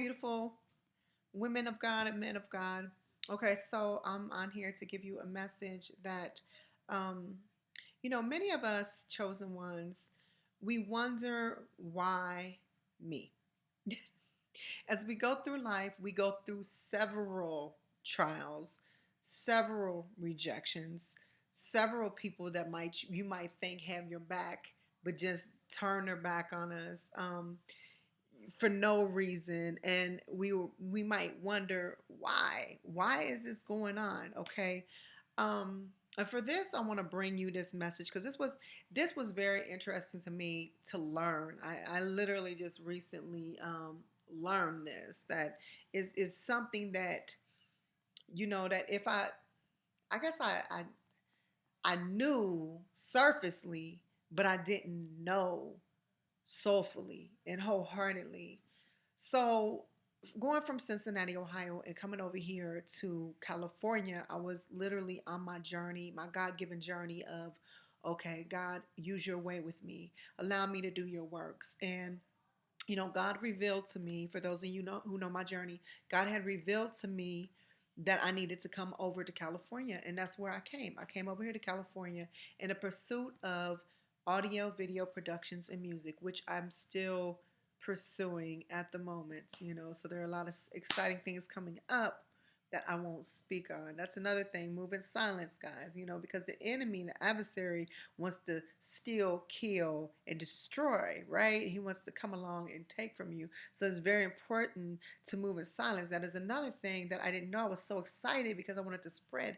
beautiful women of God and men of God. Okay, so I'm on here to give you a message that, um, many of us chosen ones, we wonder why me. As we go through life, we go through several trials, several rejections, several people that you might think have your back, but just turn their back on us. For no reason, and we might wonder why is this going on. Okay. And for this, I want to bring you this message because this was very interesting to me to learn. I literally just recently learned this, that is something that, that if I guess I knew surfacely, but I didn't know soulfully and wholeheartedly. So, going from Cincinnati, Ohio, and coming over here to California, I was literally on my journey, my God given journey of, okay, God, use your way with me, allow me to do your works. And, God revealed to me, for those of you who know my journey, God had revealed to me that I needed to come over to California. And that's where I came. I came over here to California in a pursuit of audio, video productions, and music, which I'm still pursuing at the moment. So there are a lot of exciting things coming up that I won't speak on. That's another thing. Move in silence, guys, because the enemy, the adversary, wants to steal, kill, and destroy, right? He wants to come along and take from you. So it's very important to move in silence. That is another thing that I didn't know. I was so excited because I wanted to spread,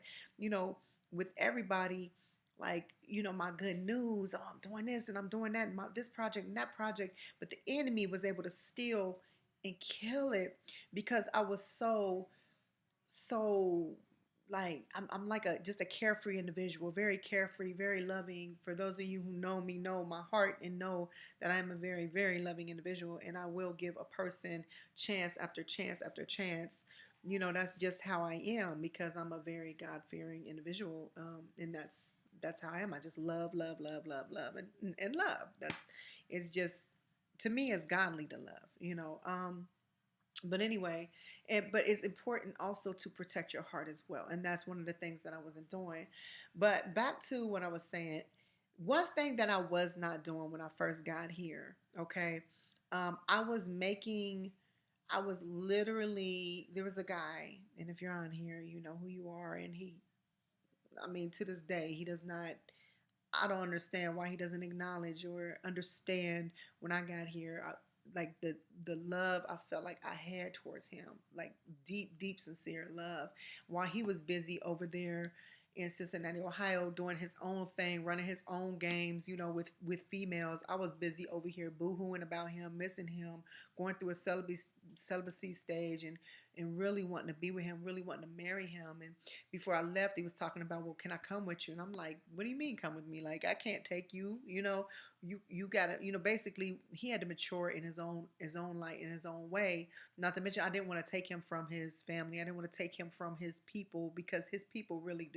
with everybody, like, my good news. Oh, I'm doing this and I'm doing that, and this project and that project. But the enemy was able to steal and kill it because I was so like I'm like just a carefree individual, very carefree, very loving. For those of you who know me, know my heart and know that I'm a very, very loving individual, and I will give a person chance after chance after chance. That's just how I am, because I'm a very God-fearing individual, and that's how I am. I just love, love, love, love, love, and love. It's just, to me, it's godly to love. But anyway, but it's important also to protect your heart as well, and that's one of the things that I wasn't doing. But back to what I was saying, one thing that I was not doing when I first got here, okay, I was making, I was literally, there was a guy, and if you're on here, you know who you are, and I mean, to this day, he does not, I don't understand why he doesn't acknowledge or understand when I got here. Like the love I felt like I had towards him, like deep, deep, sincere love, while he was busy over there in Cincinnati, Ohio, doing his own thing, running his own games, with females. I was busy over here boo-hooing about him, missing him, going through a celibacy stage, and really wanting to be with him, really wanting to marry him. And before I left, he was talking about, well, can I come with you? And I'm like, what do you mean come with me? Like, I can't take you, you gotta, basically he had to mature in his own light, in his own way. Not to mention, I didn't want to take him from his family. I didn't want to take him from his people, because his people really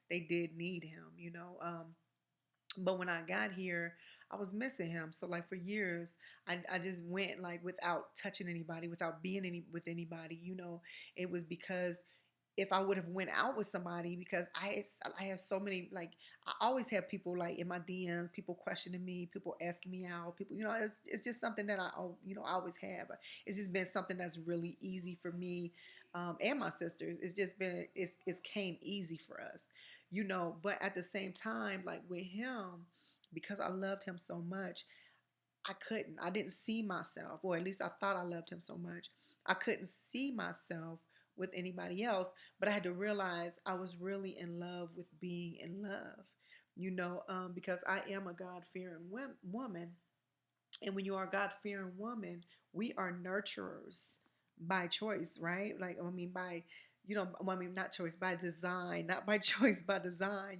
they did need him. But when I got here, I was missing him. So like for years, I just went like without touching anybody, without being with anybody. It was because if I would have went out with somebody, because I had so many, like, I always have people like in my DMs, people questioning me, people asking me out, people, it's just something that I always have. It's just been something that's really easy for me, and my sisters. It's just been, it's came easy for us, but at the same time, like with him, because I loved him so much, I didn't see myself, or at least I thought I loved him so much. I couldn't see myself with anybody else, but I had to realize I was really in love with being in love, because I am a God fearing woman. And when you are a God fearing woman, we are nurturers by choice, right? Like, I mean, not choice, by design, not by choice, by design.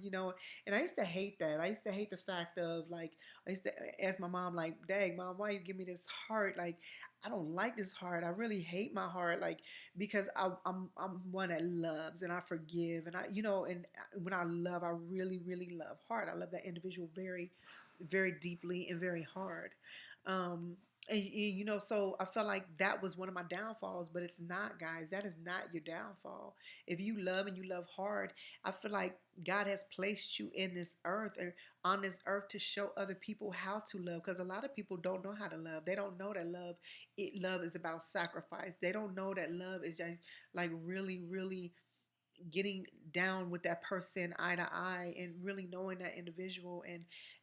And I used to hate that. I used to hate the fact of, like, I used to ask my mom, like, dang, mom, why you give me this heart? Like, I don't like this heart. I really hate my heart. Like, because I'm one that loves and I forgive. And and when I love, I really, really love hard. I love that individual very, very deeply and very hard. Um, And so I felt like that was one of my downfalls, but it's not, guys. That is not your downfall. If you love and you love hard, I feel like God has placed you in this earth or on this earth to show other people how to love. Because a lot of people don't know how to love. They don't know that love is about sacrifice. They don't know that love is just like really, really getting down with that person eye to eye and really knowing that individual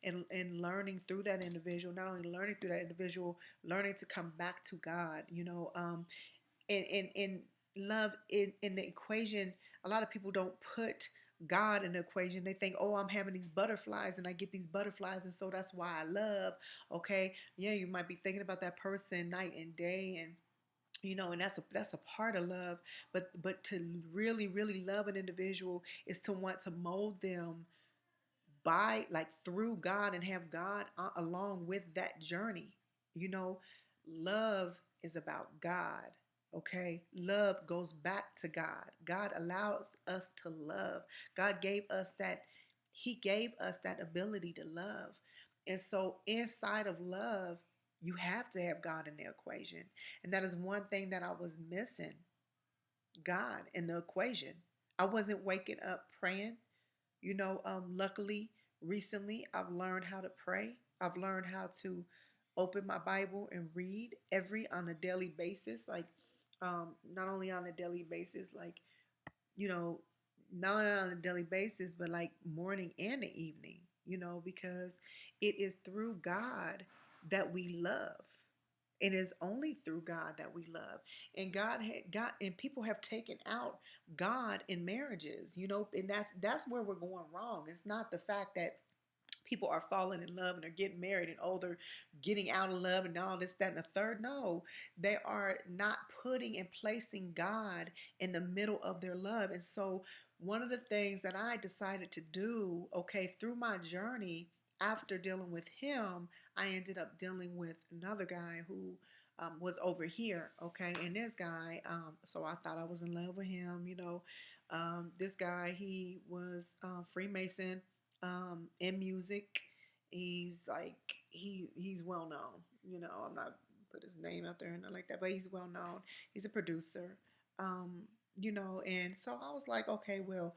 and learning through that individual, not only learning through that individual, learning to come back to God, and love in the equation. A lot of people don't put God in the equation. They think, oh, I'm having these butterflies and I get these butterflies, and so that's why I love. Okay, yeah, you might be thinking about that person night and day, and that's a part of love, but to really really love an individual is to want to mold them by, like, through God, and have God along with that journey. You know, love is about God. Okay, love goes back to God. God allows us to love. God gave us that. He gave us that ability to love, and so inside of love, you have to have God in the equation, and that is one thing that I was missing. God in the equation. I wasn't waking up praying. Luckily, recently I've learned how to pray. I've learned how to open my Bible and read every on a daily basis. Like, not only on a daily basis, like, you know, not only on a daily basis, but like morning and the evening, because it is through God that we love. It is only through God that we love. And God and people have taken out God in marriages, and that's where we're going wrong. It's not the fact that people are falling in love and they're getting married, and they're getting out of love and all this, that, and the third. No, they are not putting and placing God in the middle of their love. And so one of the things that I decided to do, okay, through my journey after dealing with him, I ended up dealing with another guy who was over here, okay, and this guy, so I thought I was in love with him. This guy, he was Freemason, in music. He's like, he's well known. I'm not put his name out there and nothing like that, but he's well known. He's a producer. Um, and so I was like, okay, well,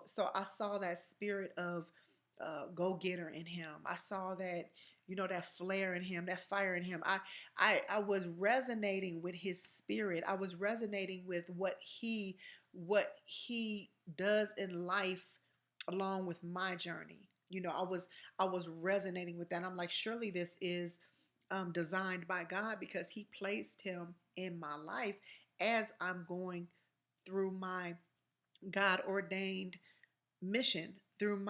so I saw that spirit of go getter in him. I saw that, that flare in him, that fire in him. I was resonating with his spirit. I was resonating with what he does in life along with my journey. I was resonating with that. I'm like, surely this is designed by God, because he placed him in my life as I'm going through my God ordained mission, through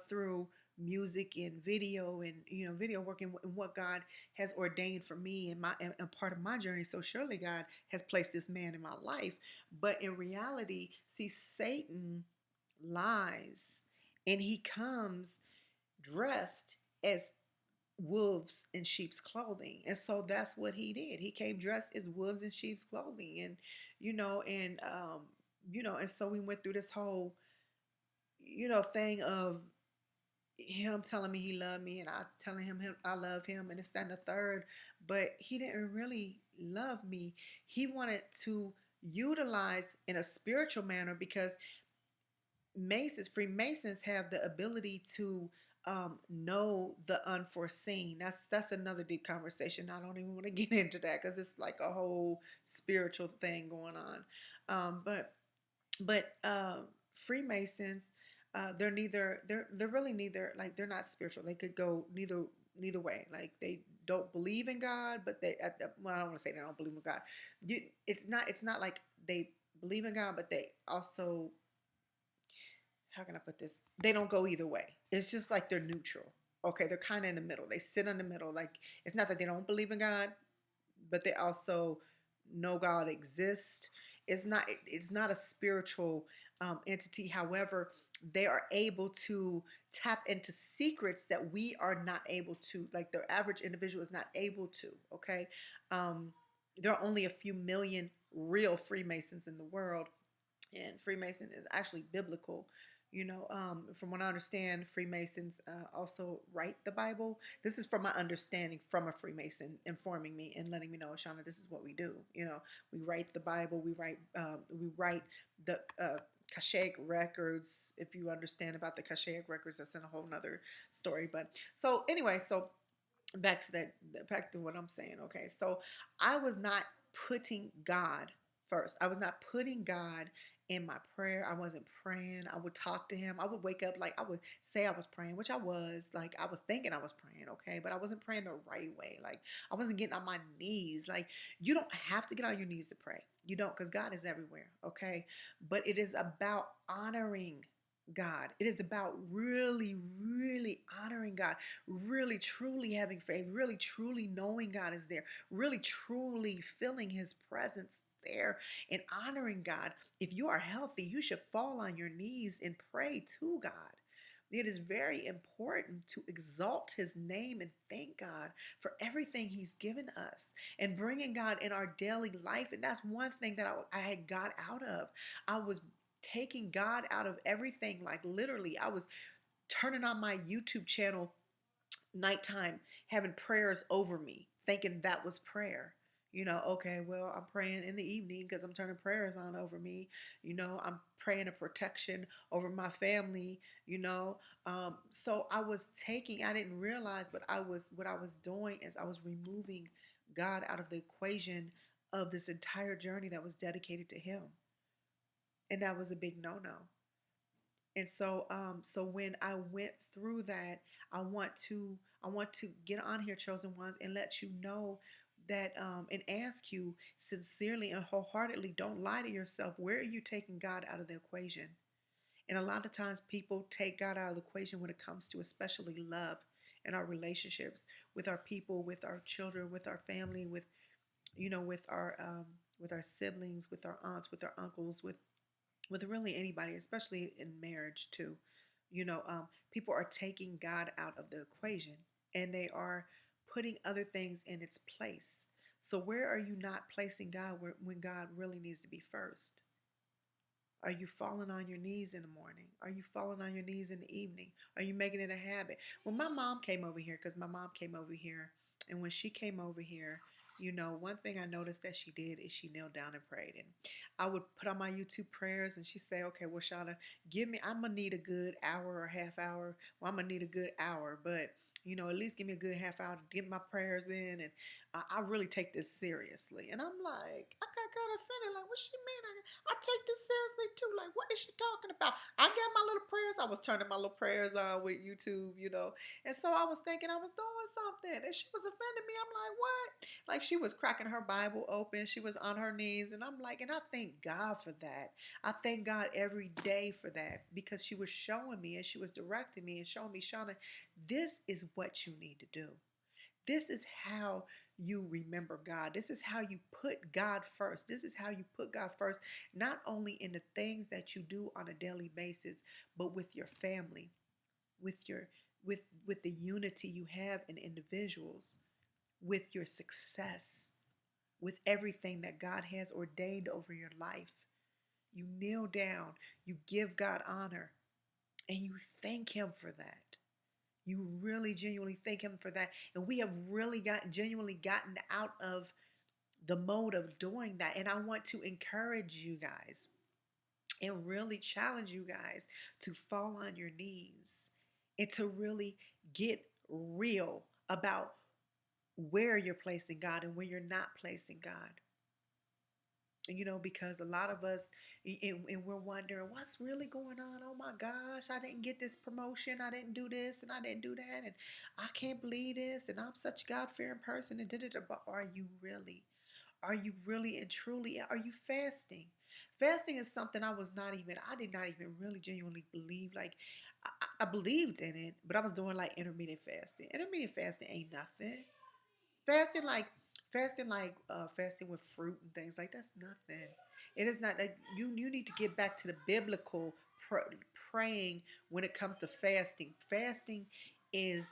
through music and video, and video work, and what God has ordained for me and and part of my journey. So surely God has placed this man in my life. But in reality, see, Satan lies, and he comes dressed as wolves in sheep's clothing. And so that's what he did. He came dressed as wolves in sheep's clothing. And and so we went through this whole thing of him telling me he loved me, and I telling him I love him, and it's that and the third. But he didn't really love me. He wanted to utilize in a spiritual manner, because Freemasons have the ability to know the unforeseen. That's another deep conversation. I don't even want to get into that, because it's like a whole spiritual thing going on. But Freemasons, they're really neither, like, they're not spiritual. They could go neither way. Like, they don't believe in God, but well, I don't want to say they don't believe in God. It's not like they believe in God, but they also, how can I put this? They don't go either way. It's just like they're neutral. Okay, they're kind of in the middle. They sit in the middle. Like, it's not that they don't believe in God, but they also know God exists. It's not a spiritual entity. However, they are able to tap into secrets that we are not able to. Like, the average individual is not able to. Okay, um, there are only a few million real Freemasons in the world, and Freemason is actually biblical. From what I understand, Freemasons also write the Bible. This is from my understanding from a Freemason informing me and letting me know, Shauna, this is what we do. We write the Bible. We write the CASHAPP records. If you understand about the CASHAPP records, that's in a whole nother story. But so anyway, so back to what I'm saying. Okay, so I was not putting God first. I was not putting God in my prayer. I wasn't praying. I would talk to him. I would wake up, like, I would say I was praying, which I was. Like, I was thinking I was praying, okay, but I wasn't praying the right way. Like, I wasn't getting on my knees. Like, you don't have to get on your knees to pray. You don't, because God is everywhere, okay? But it is about honoring God. It is about really, really honoring God, really, truly having faith, really, truly knowing God is there, really, truly feeling his presence there, and honoring God. If you are healthy, you should fall on your knees and pray to God. It is very important to exalt his name and thank God for everything he's given us and bringing God in our daily life. And that's one thing that I had got out of. I was taking God out of everything. Like, literally, I was turning on my YouTube channel nighttime, having prayers over me, thinking that was prayer. Okay, well, I'm praying in the evening because I'm turning prayers on over me. I'm praying a protection over my family. So I didn't realize, but what I was doing is I was removing God out of the equation of this entire journey that was dedicated to him. And that was a big no-no. And so when I went through that, I want to get on here, chosen ones, and let you know that, and ask you sincerely and wholeheartedly, don't lie to yourself. Where are you taking God out of the equation? And a lot of times people take God out of the equation when it comes to especially love and our relationships with our people, with our children, with our family, with our siblings, with our aunts, with our uncles, with really anybody, especially in marriage too. People are taking God out of the equation, and they are putting other things in its place. So where are you not placing God when God really needs to be first? Are you falling on your knees in the morning? Are you falling on your knees in the evening? Are you making it a habit? When my mom came over here, because my mom came over here, and when she came over here, one thing I noticed that she did is she knelt down and prayed. And I would put on my YouTube prayers, and she'd say, okay, well, Shauna, I'm going to need a good hour or half hour. Well, I'm going to need a good hour, but, at least give me a good half hour to get my prayers in. And I really take this seriously. And I'm like, I got kind of offended. Like, what she mean? I take this seriously too. Like, what is she talking about? I got my little prayers. I was turning my little prayers on with YouTube. And so I was thinking I was doing something. And she was offending me. I'm like, what? Like, she was cracking her Bible open. She was on her knees. And I'm like, and I thank God for that. I thank God every day for that, because she was showing me and she was directing me and showing me, Shauna, this is what you need to do. This is how you remember God. This is how you put God first. This is how you put God first, not only in the things that you do on a daily basis, but with your family, with your with the unity you have in individuals, with your success, with everything that God has ordained over your life. You kneel down, you give God honor, and you thank him for that. You really genuinely thank him for that. And we have really genuinely gotten out of the mode of doing that. And I want to encourage you guys and really challenge you guys to fall on your knees and to really get real about where you're placing God and where you're not placing God. Because a lot of us, and we're wondering what's really going on. Oh my gosh, I didn't get this promotion. I didn't do this and I didn't do that. And I can't believe this. And I'm such a God-fearing person and did it. But are you really? Are you really and truly? Are you fasting? Fasting is something I did not even really genuinely believe. Like, I believed in it, but I was doing like intermittent fasting. Intermittent fasting ain't nothing. Fasting like fasting with fruit and things like that's nothing. It is not like you need to get back to the biblical praying when it comes to fasting. Fasting is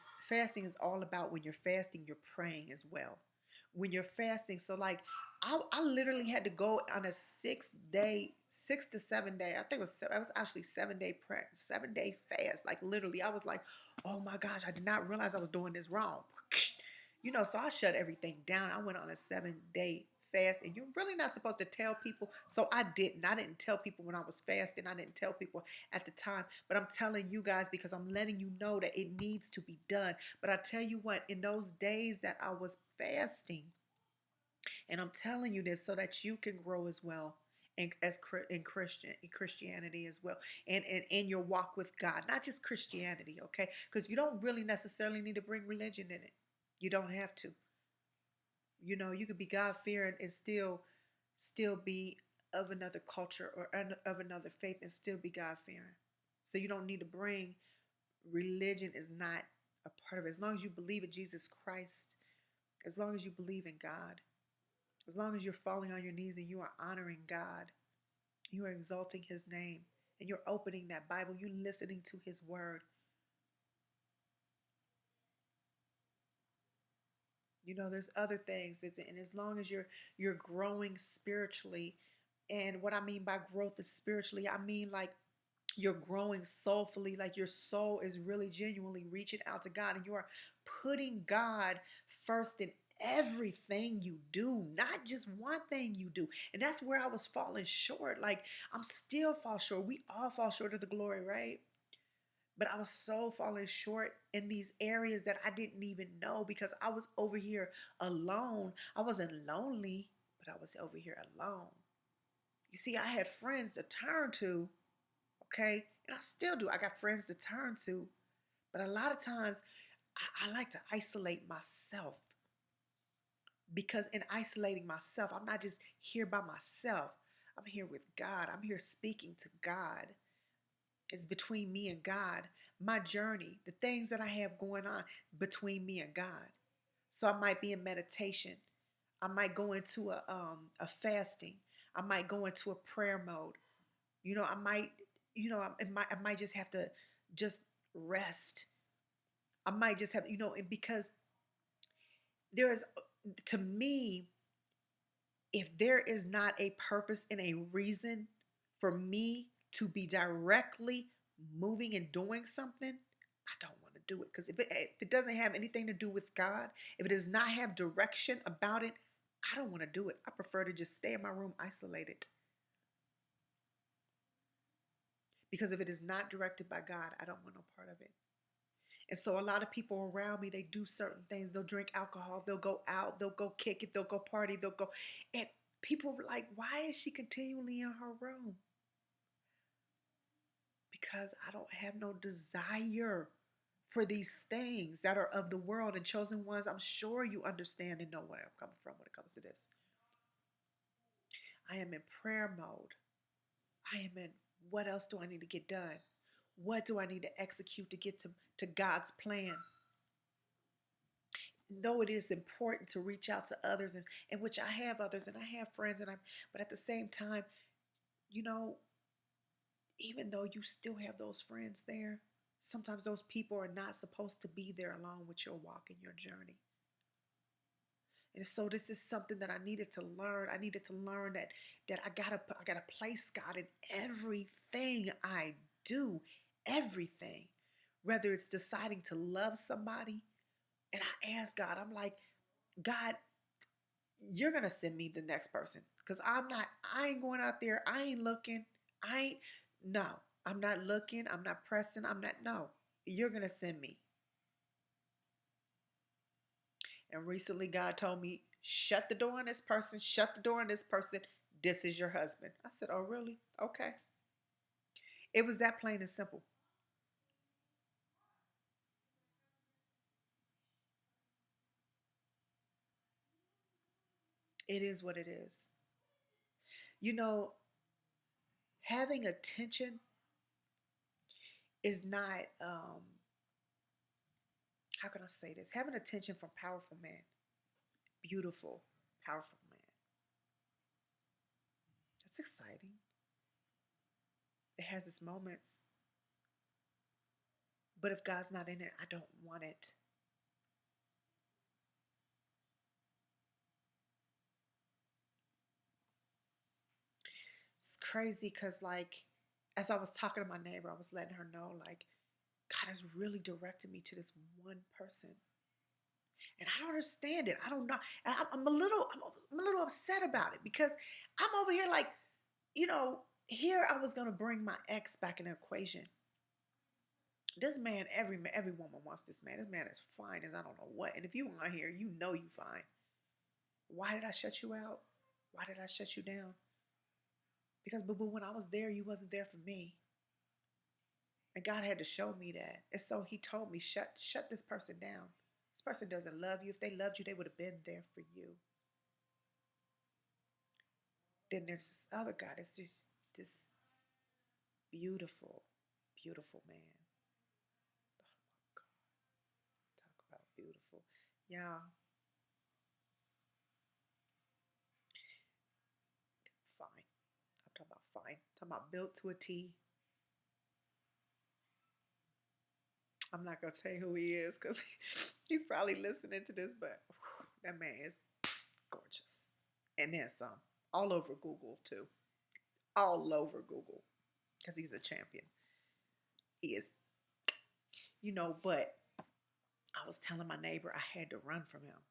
all about when you're fasting, you're praying as well. When you're fasting, so like I literally had to go on a 6 day, 6 to 7 day. I think it was actually 7 day prayer, 7 day fast. Like literally, I was like, oh my gosh, I did not realize I was doing this wrong. So I shut everything down. I went on a 7 day fast, and you're really not supposed to tell people. So I didn't. I didn't tell people when I was fasting. I didn't tell people at the time. But I'm telling you guys because I'm letting you know that it needs to be done. But I tell you what, in those days that I was fasting, and I'm telling you this so that you can grow as well. And as in Christianity as well, and in your walk with God, not just Christianity, okay? Because you don't really necessarily need to bring religion in it. You don't have to. You could be God fearing and still be of another culture or of another faith and still be God fearing. So you don't need to bring religion is not a part of it. As long as you believe in Jesus Christ, as long as you believe in God, as long as you're falling on your knees and you are honoring God, you are exalting his name, and you're opening that Bible, you're listening to his word. There's other things. And as long as you're growing spiritually, and what I mean by growth is spiritually, I mean like you're growing soulfully, like your soul is really genuinely reaching out to God, and you are putting God first in everything you do, not just one thing you do. And that's where I was falling short. Like I'm still fall short. We all fall short of the glory, right? But I was so falling short in these areas that I didn't even know, because I was over here alone. I wasn't lonely, but I was over here alone. You see, I had friends to turn to, okay? And I still do. I got friends to turn to. But a lot of times, I like to isolate myself, because in isolating myself, I'm not just here by myself. I'm here with God. I'm here speaking to God. It's between me and God. My journey, the things that I have going on between me and God. So I might be in meditation. I might go into a fasting. I might go into a prayer mode. I might, I might just have to just rest. I might just have, because there's, to me, if there is not a purpose and a reason for me to be directly moving and doing something, I don't want to do it. Because if it doesn't have anything to do with God, if it does not have direction about it, I don't want to do it. I prefer to just stay in my room isolated. Because if it is not directed by God, I don't want no part of it. And so a lot of people around me, they do certain things. They'll drink alcohol. They'll go out. They'll go kick it. They'll go party. They'll go. And people were like, why is she continually in her room? Because I don't have no desire for these things that are of the world. And chosen ones, I'm sure you understand and know where I'm coming from when it comes to this. I am in prayer mode. I am in, what else do I need to get done? What do I need to execute to get to God's plan? Though it is important to reach out to others, and which I have others and I have friends, but at the same time, you know, even though you still have those friends there, sometimes those people are not supposed to be there along with your walk and your journey. And so this is something that I needed to learn. I needed to learn that I gotta place God in everything I do, everything. Whether it's deciding to love somebody, and I ask God, I'm like, God, you're gonna send me the next person, because I ain't going out there, I ain't looking, no, I'm not looking, I'm not pressing, no, you're gonna send me. And recently God told me, shut the door on this person, shut the door on this person, this is your husband. I said, oh really? Okay. It was that plain and simple. It is what it is. You know, having attention is not how can I say this? Having attention from powerful men, beautiful, powerful men. It's exciting. It has its moments. But if God's not in it, I don't want it. crazy because, like, as I was talking to my neighbor, I was letting her know, like, God has really directed me to this one person. And I don't understand it. I don't know. And I'm a little upset about it because I'm over here like, here I was gonna bring my ex back in the equation. This man, every woman wants this man. This man is fine as I don't know what. And if you aren't here, you know you fine. Why did I shut you out? Why did I shut you down? Because boo boo, when I was there, you wasn't there for me. And God had to show me that. And so he told me, shut this person down. This person doesn't love you. If they loved you, they would have been there for you. Then there's this other guy. That's just this beautiful, beautiful man. Oh my God. Talk about beautiful. Yeah, fine. I'm talking about fine. I'm talking about built to a T. I'm not gonna tell you who he is because he's probably listening to this, but whew, that man is gorgeous. And then some. All over Google too. All over Google. Because he's a champion. He is, but I was telling my neighbor I had to run from him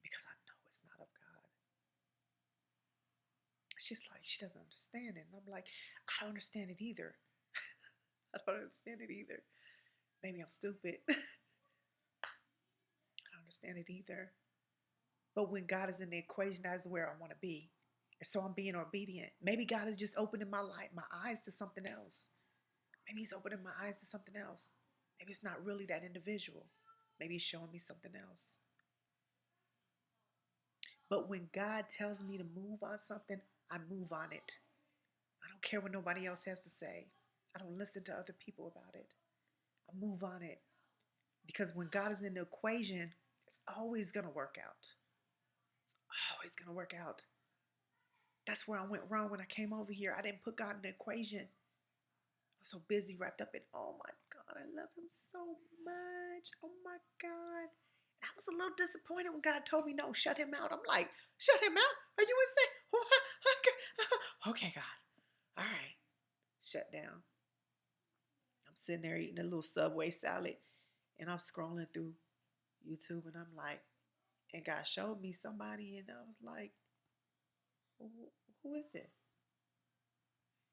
because I know it's not of God. She's like, she doesn't understand it. And I'm like, I don't understand it either. I don't understand it either. Maybe I'm stupid. I don't understand it either. But when God is in the equation, that's where I want to be. And so I'm being obedient. Maybe God is just opening my eyes to something else. Maybe he's opening my eyes to something else. Maybe it's not really that individual. Maybe he's showing me something else. But when God tells me to move on something, I move on it. I don't care what nobody else has to say. I don't listen to other people about it. I move on it. Because when God is in the equation, it's always going to work out. It's always going to work out. That's where I went wrong when I came over here. I didn't put God in the equation. I was so busy wrapped up in, oh my God, I love him so much. Oh my God. And I was a little disappointed when God told me, no, shut him out. I'm like, shut him out? Are you insane? Okay, God. All right. Shut down. I'm sitting there eating a little Subway salad and I'm scrolling through YouTube and I'm like, and God showed me somebody and I was like, who is this?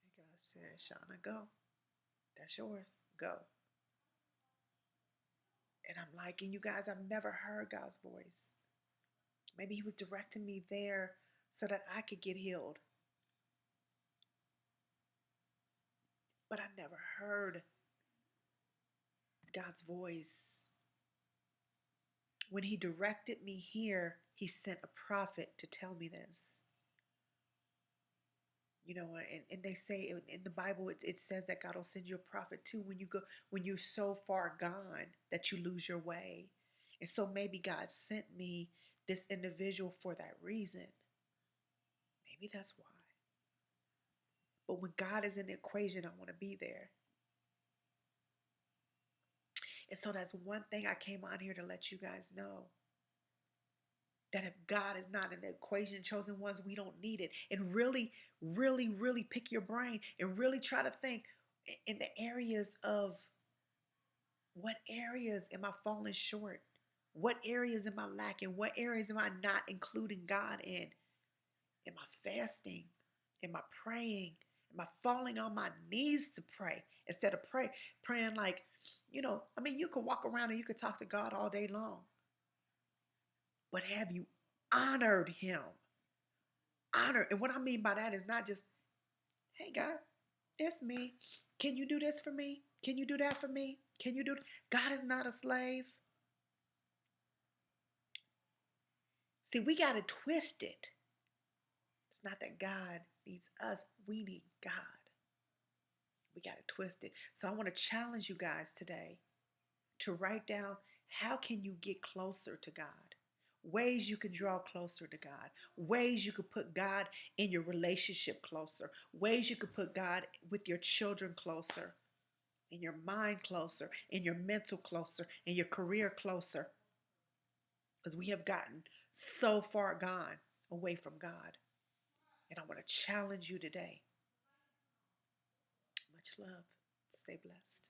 And God said, Shauna, go. That's yours. Go. And I'm like, and you guys, I've never heard God's voice. Maybe he was directing me there so that I could get healed. But I never heard God's voice. When he directed me here, he sent a prophet to tell me this. And they say in the Bible, it says that God will send you a prophet too when you're so far gone that you lose your way. And so maybe God sent me this individual for that reason. Maybe that's why. But when God is in the equation, I want to be there. And so that's one thing I came on here to let you guys know. That if God is not in the equation, chosen ones, we don't need it. And really, really, really pick your brain and really try to think in the areas of what areas am I falling short? What areas am I lacking? What areas am I not including God in? Am I fasting? Am I praying? Am I falling on my knees to pray instead of praying like, you could walk around and you could talk to God all day long. But have you honored him? Honor. And what I mean by that is not just, hey, God, it's me. Can you do this for me? Can you do that for me? Can you do it? God is not a slave. See, we got to twist it. It's not that God needs us. We need God. We got to twist it. So I want to challenge you guys today to write down, how can you get closer to God? Ways you can draw closer to God. Ways you could put God in your relationship closer. Ways you could put God with your children closer. In your mind closer. In your mental closer. In your career closer. Because we have gotten so far gone away from God. And I want to challenge you today. Much love. Stay blessed.